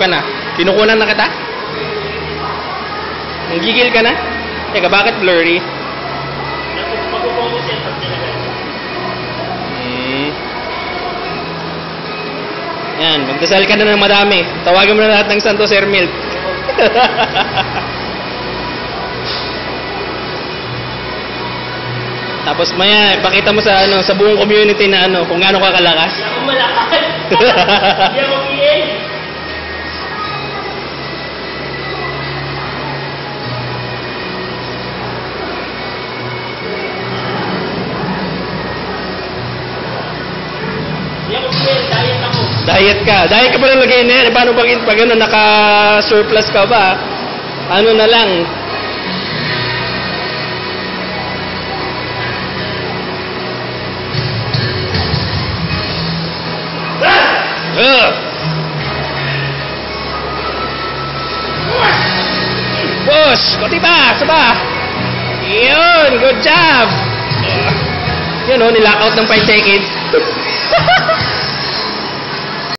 ka na? Kinukunan na kita? Nanggigil ka na? Teka, bakit blurry? Mag-focus yan pag nilagay. Yan, magdasal ka na ng madami. Tawagan mo na lahat ng Santo Sermil. Tapos maya, ipakita mo sa sa buong community na kung gaano ka kalakas. Hindi ako malakas. Hindi ako PA. Hindi ako PA, diet ako. Diet ka. Diet ka pa lang lagay na yan. Paano pag naka-surplus ka ba? Ano na lang? Push! Kunti pa! Saba! Yun! Good job! Yun nilockout ng 5 seconds.